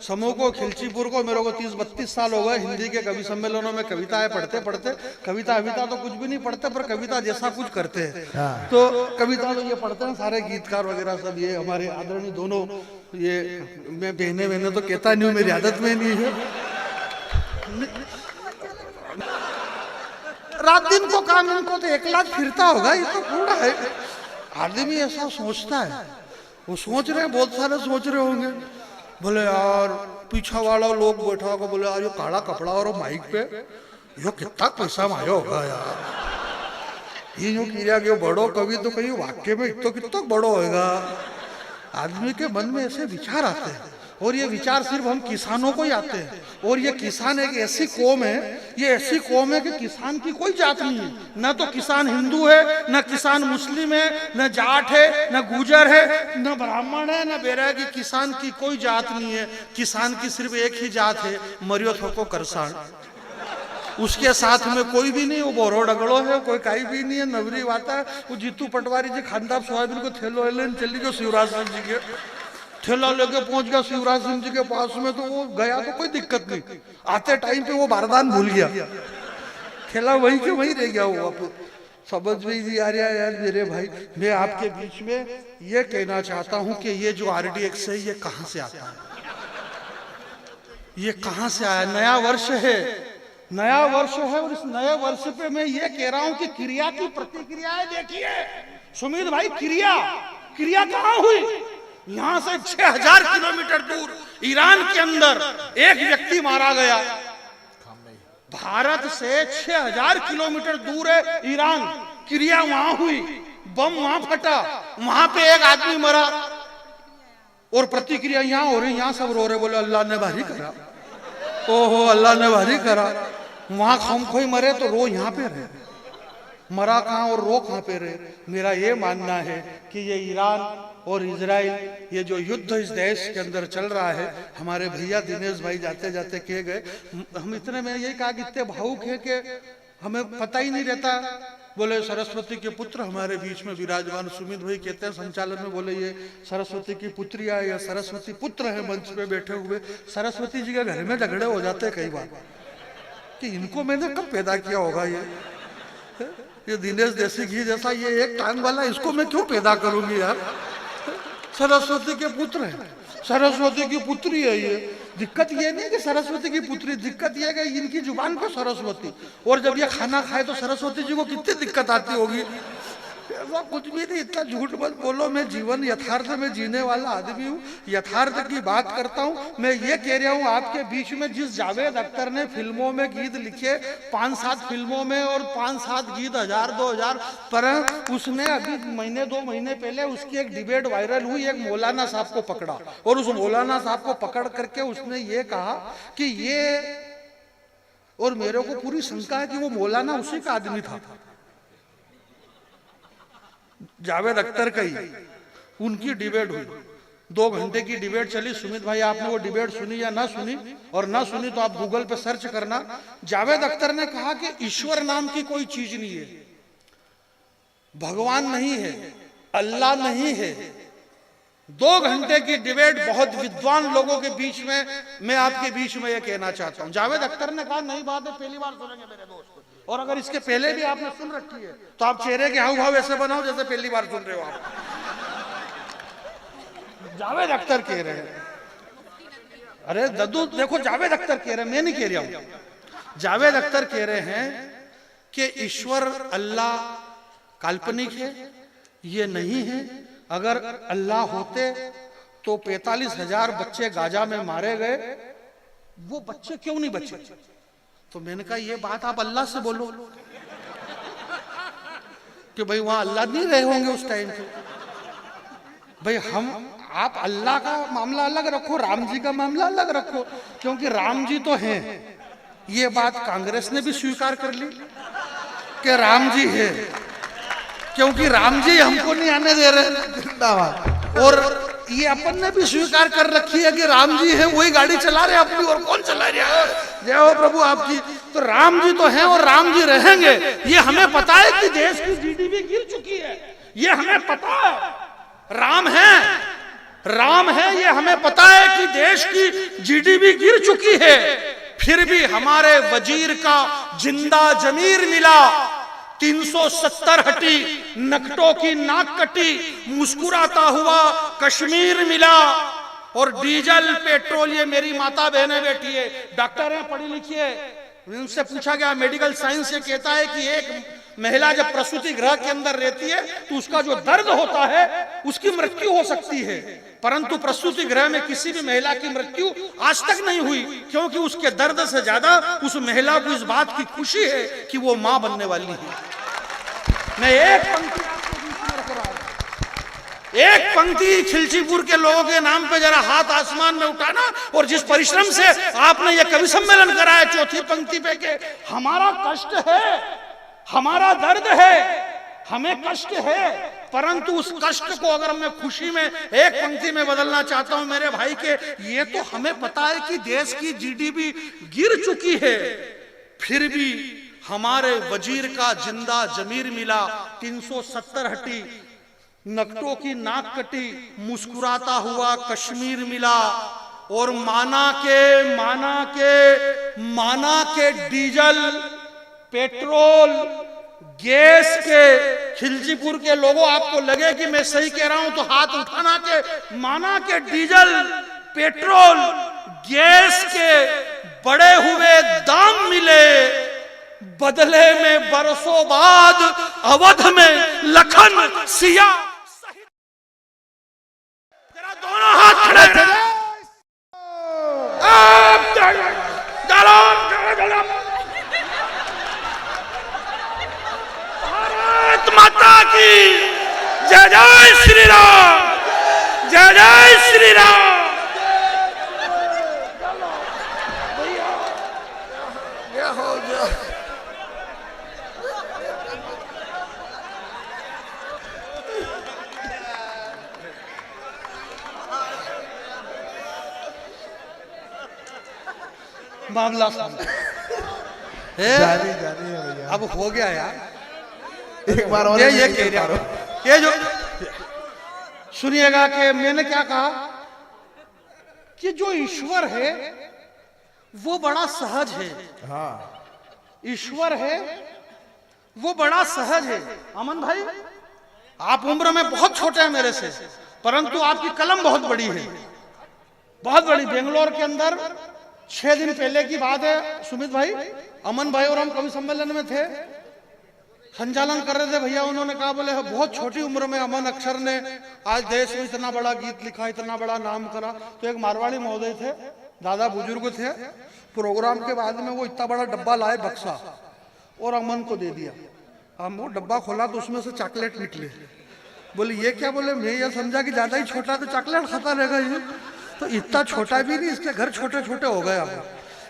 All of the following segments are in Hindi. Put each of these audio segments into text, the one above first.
समूह को, खिलचीपुर को। मेरे को 30-32 साल हो गए हिंदी के कवि सम्मेलनों में कविताएं पढ़ते पढ़ते। कविता अविता तो कुछ भी नहीं पढ़ते, पर कविता जैसा कुछ करते हैं। तो कविता तो ये पढ़ते हैं सारे गीतकार वगैरह सब, ये हमारे आदरणीय दोनों। ये मैं बहने तो कहता नहीं हूँ, मेरी आदत में नहीं है। रात दिन को काम, इनको तो 1 लाख फिरता होगा, ये तो पूरा है। आदमी ऐसा सोचता है, वो सोच रहे हैं, बहुत सारे सोच रहे होंगे। बोले यार पीछा वाला लोग बैठा होगा, बोले यार ये काला कपड़ा और माइक पे यो कितना पैसा माया होगा यार। ये जो किया कि बड़ो कवि तो कहीं वाक्य में तो कितना बड़ो होगा। आदमी के मन में ऐसे विचार आते हैं, और ये विचार सिर्फ हम किसानों को ही आते हैं। और ये किसान एक ऐसी कौम है, ये ऐसी कौम है कि किसान की कोई जात नहीं है। न तो किसान हिंदू है, न किसान मुस्लिम है, न जाट है, न गुजर है, न ब्राह्मण है, न बैरागी। किसान की कोई जात नहीं है। किसान की सिर्फ एक ही जात है, मरियो थोको करसान। उसके साथ में कोई भी नहीं, वो बोरो डगड़ो है, कोई काई भी नहीं है। नवरी वाता है वो जीतू पटवारी जी खानदार सोयाबीन को थैलो चली गयो शिवराज सिंह जी के, थैला लेके पहुंच गया शिवराज सिंह जी के पास में। तो वो गया तो कोई दिक्कत नहीं, आते टाइम पे वो बारदान भूल गया, थैला वहीं के वहीं रह गया। वो समझ में नहीं आ रहा यार मेरे भाई। मैं आपके बीच में ये कहना चाहता हूं कि ये जो RDX है, ये कहां से आता है, ये कहां से आया। नया वर्ष है, नया वर्ष है, और इस नए वर्ष पे मैं ये कह रहा हूं कि क्रिया की प्रतिक्रियाएं देखिए सुमित भाई। क्रिया कहां हुई? यहां से 6000 किलोमीटर दूर ईरान के अंदर एक व्यक्ति मारा गया। भारत से 6000 किलोमीटर दूर है ईरान, क्रिया वहां हुई, बम वहां फटा, वहां पे एक आदमी मरा, और प्रतिक्रिया यहां हो रही। यहां सब रो रहे, बोले अल्लाह ने भारी करा, ओहो अल्लाह ने भारी करा। वहां खम खोई मरे तो रो यहाँ पे रहे, मरा कहां और रो कहां पे रहे। मेरा ये मानना है कि ये ईरान और इजराइल, ये जो युद्ध इस देश के अंदर चल रहा है, हमारे भैया दिनेश भाई जाते जाते कह गए, हम इतने, मैंने यही कहा कि इतने भावुक है कि हमें पता ही नहीं रहता। बोले सरस्वती के पुत्र हमारे बीच में विराजमान। सुमित भाई कहते हैं संचालन में, बोले ये सरस्वती की पुत्रिया या सरस्वती पुत्र है मंच पे बैठे हुए। सरस्वती जी के घर में झगड़े हो जाते हैं कई बार कि इनको मैंने कब पैदा किया होगा। ये दिनेश देसी घी जैसा ये एक टांग वाला, इसको मैं क्यों पैदा करूंगी यार। सरस्वती के पुत्र है, सरस्वती की पुत्री है ये। दिक्कत ये नहीं कि सरस्वती की पुत्री, दिक्कत ये है कि इनकी जुबान पे सरस्वती, और जब ये खाना खाए तो सरस्वती जी को कितनी दिक्कत आती होगी। ऐसा कुछ भी नहीं, इतना झूठ मत बोलो। मैं जीवन यथार्थ में जीने वाला आदमी हूँ, यथार्थ की बात करता हूँ। मैं ये कह रहा हूँ आपके बीच में, जिस जावेद अख्तर ने फिल्मों में गीत लिखे, 5-7 फिल्मों में, और 5-7 गीत 1000-2000, पर उसने अभी महीने 2 महीने पहले उसकी एक डिबेट वायरल हुई, एक मौलाना साहब को पकड़ा, और उस मौलाना साहब को पकड़ करके उसने ये कहा कि ये, और मेरे को पूरी शंका है कि वो मौलाना उसी का आदमी था, जावेद अख्तर का ही। उनकी डिबेट हुई, 2 घंटे की डिबेट चली। सुमित भाई आपने वो डिबेट सुनी या ना सुनी, और ना सुनी तो आप गूगल पे सर्च करना। जावेद अख्तर ने कहा कि ईश्वर नाम की कोई चीज नहीं है, भगवान नहीं है, अल्लाह नहीं है। 2 घंटे की डिबेट बहुत विद्वान लोगों के बीच में, मैं आपके बीच में ये कहना चाहता हूं। जावेद अख्तर ने कहा नई बात है, पहली बार सुनेंगे मेरे दोस्त, और अगर इसके पहले भी आपने सुन रखी है तो आप चेहरे के हाव भाव ऐसे बनाओ जैसे पहली बार सुन रहे हो आप। जावेद अख्तर कह रहे हैं, अरे दद्दू देखो, जावेद अख्तर कह रहे हैं, मैं नहीं कह रहा हूं। जावेद अख्तर कह रहे हैं कि ईश्वर अल्लाह काल्पनिक है, ये नहीं है। अगर अल्लाह होते तो 45,000 बच्चे गाजा में मारे गए, वो बच्चे क्यों नहीं बचे? तो मैंने कहा ये बात आप अल्लाह से बोलो कि भाई वहां अल्लाह नहीं रहे होंगे उस टाइम पे। भाई आप अल्लाह का मामला अलग रखो, राम जी का मामला अलग रखो, क्योंकि राम जी तो हैं। ये बात कांग्रेस ने भी स्वीकार कर ली कि राम जी है, क्योंकि राम जी हमको नहीं आने दे रहे, और ये अपन ने भी स्वीकार कर रखी है कि राम जी है, वही गाड़ी चला रहे अपनी, और कौन चला रहा है। जय हो प्रभु आपकी। तो राम जी तो हैं और राम जी रहेंगे। ये हमें पता है कि देश की GDP गिर चुकी है, ये हमें पता है। राम है, राम है ये हमें पता है कि देश की जीडीपी गिर चुकी है, फिर भी हमारे वजीर का जिंदा जमीर मिला, 370 हटी, नकटों की नाक कटी, मुस्कुराता हुआ कश्मीर मिला। और डीजल पेट्रोल, ये मेरी माता बहनें बैठी है, डॉक्टर है, पढ़ी लिखी है, उनसे पूछा गया मेडिकल साइंस से कहता है कि एक महिला जब प्रसूति गृह के अंदर रहती है तो उसका जो दर्द होता है उसकी मृत्यु हो सकती है, परंतु प्रसूति गृह में किसी भी महिला की मृत्यु आज तक नहीं हुई, क्योंकि उसके दर्द से ज्यादा उस महिला को इस बात की खुशी है कि वो मां बनने वाली है। मैं एक पंक्ति आपको बीच में रख रहा हूं, एक पंक्ति खिलचीपुर के लोगों के नाम पे जरा हाथ आसमान में उठाना, और जिस परिश्रम से आपने ये कवि सम्मेलन कराया चौथी पंक्ति पे के हमारा कष्ट है, हमारा दर्द है, हमें कष्ट है, परंतु उस कष्ट को अगर मैं खुशी में एक पंक्ति में बदलना चाहता हूं मेरे भाई के, ये तो हमें पता है कि देश की जीडीपी गिर चुकी है, फिर भी हमारे वजीर का जिंदा जमीर मिला, 370 हटी, नकटों की नाक कटी, मुस्कुराता हुआ कश्मीर मिला। और माना के डीजल पेट्रोल गैस के, खिलचीपुर के लोगों आपको लगे कि मैं सही कह रहा हूं तो हाथ उठाना के, माना के डीजल पेट्रोल गैस के बढ़े हुए दाम मिले, बदले में बरसों बाद अवध में लखन सिया। जरा दोनों हाथ खड़े रहे, भारत माता की जय, जय श्री राम, जय जय श्री राम। मामला जानी है भैया, अब हो गया यार, एक बार और ये कह रहा, ये जो सुनिएगा कि मैंने क्या कहा कि जो ईश्वर है वो बड़ा सहज है। हाँ, ईश्वर है वो बड़ा सहज है। अमन भाई, आप उम्र में बहुत छोटे हैं मेरे से, परंतु आपकी कलम बहुत बड़ी है, बहुत बड़ी। बेंगलोर के अंदर 6 दिन पहले की बात है, सुमित भाई, अमन भाई और हम कवि सम्मेलन में थे, संचालन कर रहे थे भैया, उन्होंने कहा बोले बहुत छोटी उम्र में अमन अक्षर ने आज देश में इतना बड़ा गीत लिखा, इतना बड़ा नाम करा। तो एक मारवाड़ी महोदय थे, दादा बुजुर्ग थे, प्रोग्राम के बाद में वो इतना बड़ा डब्बा लाए बक्सा और अमन को दे दिया। हम वो डब्बा खोला तो उसमें से चॉकलेट निकले। बोले ये क्या? बोले मैं ये समझा कि ज्यादा ही छोटा तो चॉकलेट खाता रहेगा ये, तो इतना छोटा भी नहीं, इसके घर छोटे छोटे हो गए। अब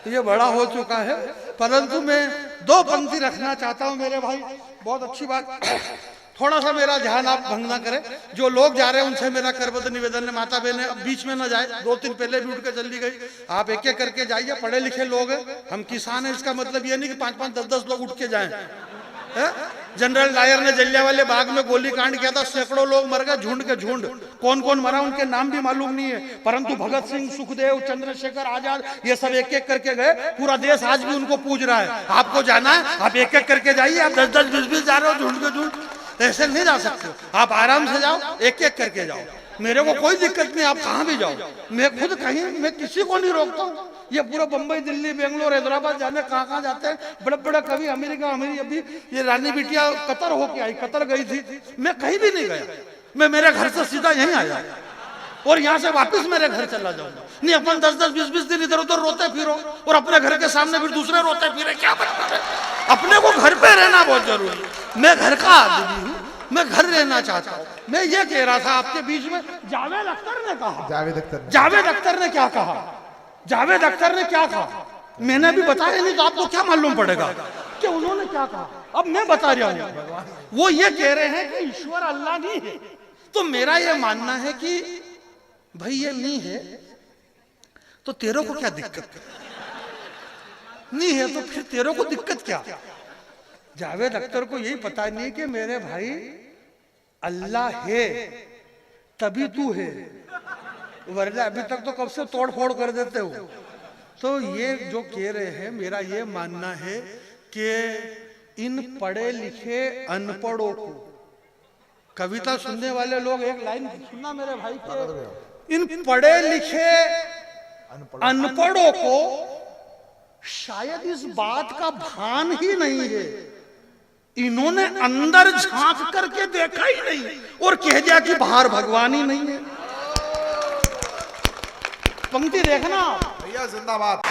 तो ये बड़ा हो चुका है, परंतु मैं 2 पंक्ति रखना चाहता हूं मेरे भाई। बहुत अच्छी बात, थोड़ा सा मेरा ध्यान आप भंग ना करें। जो लोग जा रहे हैं उनसे मेरा करबद्ध निवेदन है, माता बहने अब बीच में ना जाए, 2-3 पहले भी उठ के चली गई, आप एक एक करके जाइए। पढ़े लिखे लोग हैं, हम किसान हैं, इसका मतलब ये नहीं कि 5-5, 10-10 लोग उठ के जाएं। जनरल डायर ने जलियांवाले बाग में गोली कांड किया था, सैकड़ों लोग मर गए, झुंड के झुंड। कौन कौन मरा उनके नाम भी मालूम नहीं है, परंतु भगत सिंह, सुखदेव, चंद्रशेखर आजाद, ये सब एक एक करके गए। पूरा देश आज भी उनको पूज रहा है। आपको जाना है, आप एक एक करके जाइए। आप 10-10, 20-20 जा रहे हो झुंड के झुंड, ऐसे नहीं जा सकते। आप आराम से जाओ, एक एक करके जाओ, मेरे को कोई दिक्कत नहीं, आप कहाँ भी जाओ। मैं खुद कहीं, मैं किसी को नहीं रोकता हूँ। ये पूरा बम्बई, दिल्ली, बेंगलोर, हैदराबाद जाने कहाँ जाते हैं बड़े बड़े कवि, अमेरिका, अभी ये रानी बिटिया कतर होके आई, कतर गई थी, मैं कहीं भी नहीं गया। मैं मेरे घर से सीधा यहीं आया और यहाँ से वापस मेरे घर चला जाऊंगा। नहीं अपन 10-10, 20-20 दिन इधर उधर रोते फिरो और अपने घर के सामने फिर दूसरे रोते फिरे, क्या मतलब है? अपने को घर पे रहना बहुत जरूरी। मैं घर का आदमी हूँ, मैं घर रहना चाहता हूँ। मैं ये कह रहा था आपके बीच में, जावेद अख्तर ने कहा, जावेद अख्तर ने क्या कहा, जावेद अख्तर ने क्या कहा, मैंने अभी बताया नहीं तो आपको क्या मालूम पड़ेगा कि उन्होंने क्या कहा। अब मैं बता रहा हूँ, वो ये कह रहे हैं कि ईश्वर अल्लाह नहीं है। तो मेरा ये मानना है कि भाई ये नहीं है तो तेरे को क्या दिक्कत, नहीं है तो फिर तेरे को दिक्कत क्या। जावेद अख्तर को यही पता नहीं कि मेरे भाई अल्लाह है तभी तू है, वरना अभी तक तो कब से तोड़ फोड़ कर देते हो। तो ये जो कह रहे हैं, मेरा ये मानना है कि इन पढ़े लिखे अनपढ़ों को, कविता सुनने वाले लोग एक लाइन सुनना मेरे भाई के, इन पढ़े लिखे अनपढ़ों को शायद इस बात का भान ही नहीं है, इन्होंने अंदर झांक करके देखा ही नहीं और कह दिया कि बाहर भगवान ही नहीं है। पंक्ति देखना भैया जिंदाबाद।